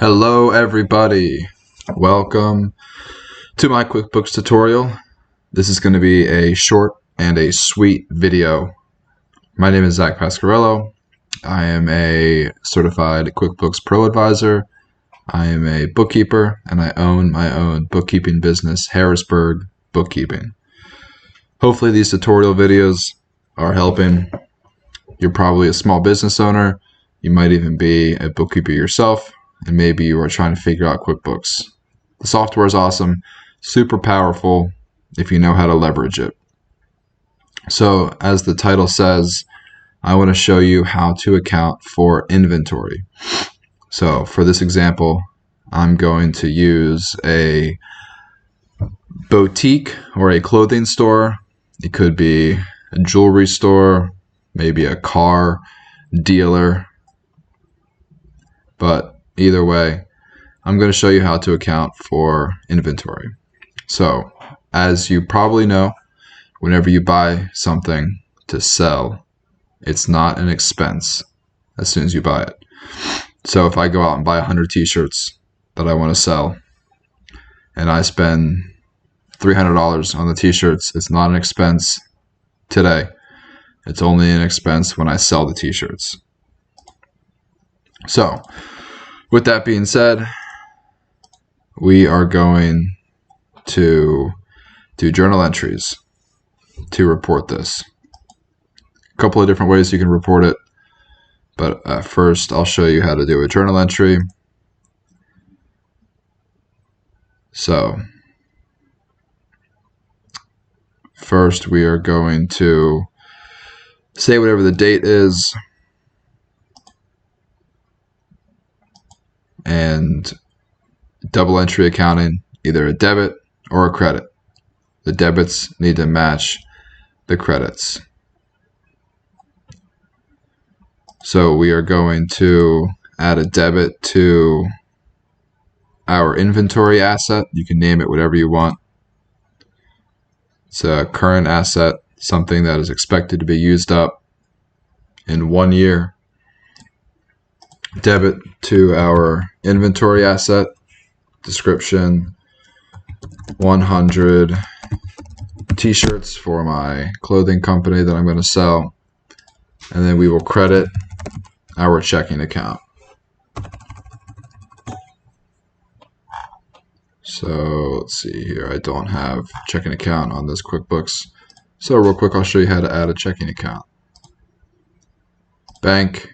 Hello everybody, welcome to my QuickBooks tutorial. This is going to be a short and a sweet video. My name is Zach Pasquarello. I am a certified QuickBooks Pro Advisor. I am a bookkeeper and I own my own bookkeeping business, Harrisburg Bookkeeping. Hopefully these tutorial videos are helping. You're probably a small business owner. You might even be a bookkeeper yourself. And maybe you are trying to figure out QuickBooks. The software is awesome, super powerful if you know how to leverage it. So as the title says, I want to show you how to account for inventory. So for this example, I'm going to use a boutique or a clothing store. It could be a jewelry store, maybe a car dealer, but either way, I'm going to show you how to account for inventory. So, as you probably know, whenever you buy something to sell, it's not an expense as soon as you buy it. So if I go out and buy 100 t-shirts that I want to sell, and I spend $300 on the t-shirts, it's not an expense today. It's only an expense when I sell the t-shirts. So, with that being said, we are going to do journal entries to report this. A couple of different ways you can report it, but first I'll show you how to do a journal entry. So, first we are going to say whatever the date is, and double entry accounting, either a debit or a credit. The debits need to match the credits. So we are going to add a debit to our inventory asset. You can name it whatever you want. It's a current asset, something that is expected to be used up in 1 year. Debit to our inventory asset, description 100 t-shirts for my clothing company that I'm going to sell, and then we will credit our checking account. So let's see here, I don't have checking account on this QuickBooks, so real quick I'll show you how to add a checking account. Bank,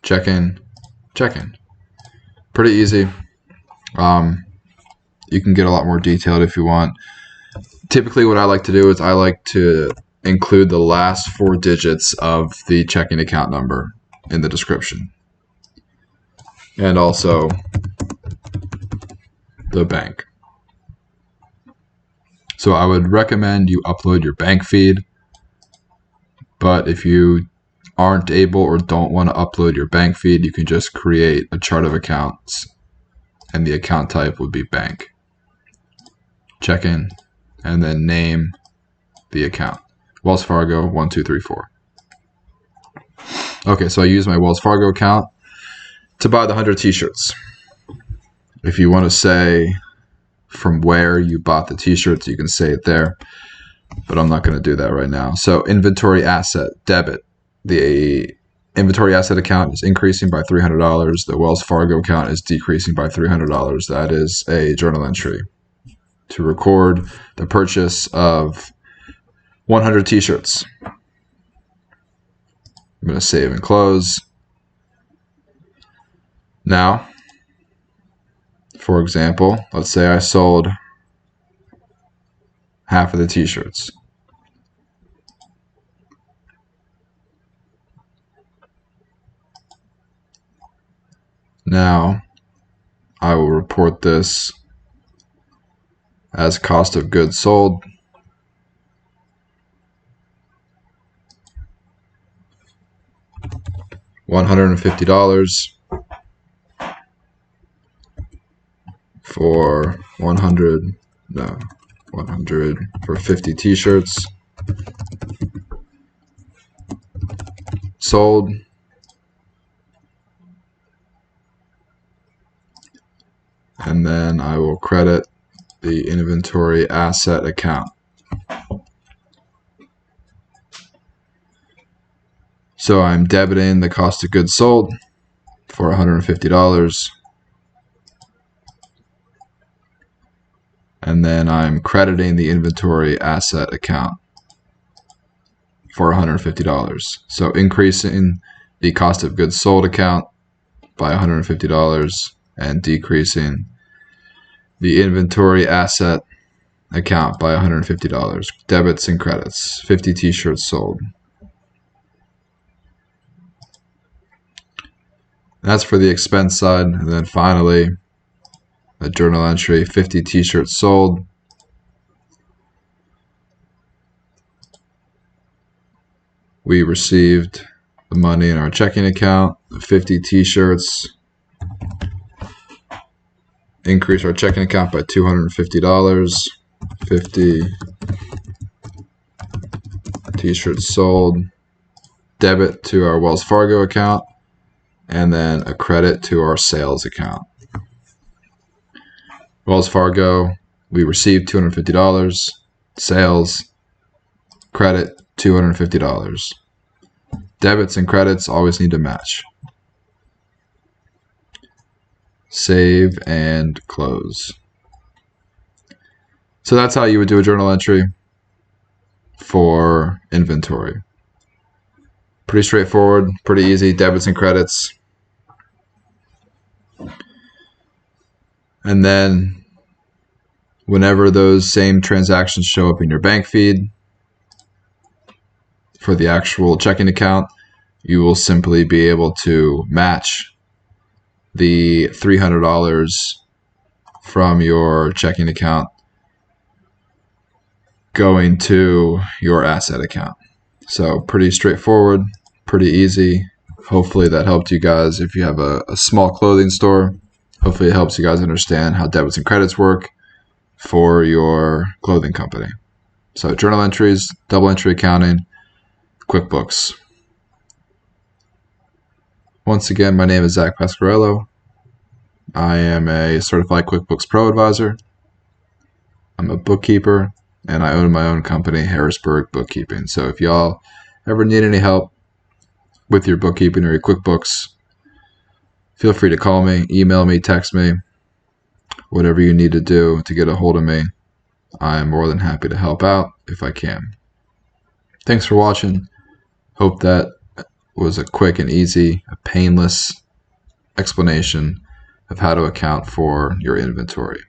checking. Pretty easy. You can get a lot more detailed if you want. Typically what I like to do is I like to include the last 4 digits of the checking account number in the description. And also the bank. So I would recommend you upload your bank feed, but if you aren't able or don't want to upload your bank feed, you can just create a chart of accounts and the account type would be bank, checking, and then name the account, Wells Fargo 1234. Okay, so I use my Wells Fargo account to buy the 100 t-shirts. If you want to say from where you bought the t-shirts, you can say it there, but I'm not going to do that right now. So inventory asset, debit. The inventory asset account is increasing by $300. The Wells Fargo account is decreasing by $300. That is a journal entry to record the purchase of 100 t-shirts. I'm going to save and close. Now, for example, let's say I sold half of the t-shirts. Now, I will report this as cost of goods sold. $150 for 100 for 50 t-shirts sold. and then I will credit the inventory asset account. So I'm debiting the cost of goods sold for $150, and then I'm crediting the inventory asset account for $150. So increasing the cost of goods sold account by $150 and decreasing the inventory asset account by $150. Debits and credits. 50 t-shirts sold. That's for the expense side. And then finally, a journal entry, 50 t-shirts sold. We received the money in our checking account, 50 t-shirts. Increase our checking account by $250. 50 t-shirts sold. Debit to our Wells Fargo account, and then a credit to our sales account. Wells Fargo, we received $250. Sales, credit, $250. Debits and credits always need to match. Save and close. So that's how you would do a journal entry for inventory. Pretty straightforward, pretty easy, debits and credits. And then whenever those same transactions show up in your bank feed for the actual checking account, you will simply be able to match the $300 from your checking account going to your asset account. So pretty straightforward, pretty easy. Hopefully that helped you guys. If you have a small clothing store, hopefully it helps you guys understand how debits and credits work for your clothing company. So journal entries, double entry accounting, QuickBooks. Once again, my name is Zach Pasquarello. I am a certified QuickBooks Pro advisor. I'm a bookkeeper, and I own my own company, Harrisburg Bookkeeping. So if y'all ever need any help with your bookkeeping or your QuickBooks, feel free to call me, email me, text me, whatever you need to do to get a hold of me. I am more than happy to help out if I can. Thanks for watching. Hope that was a quick and easy, a painless explanation of how to account for your inventory.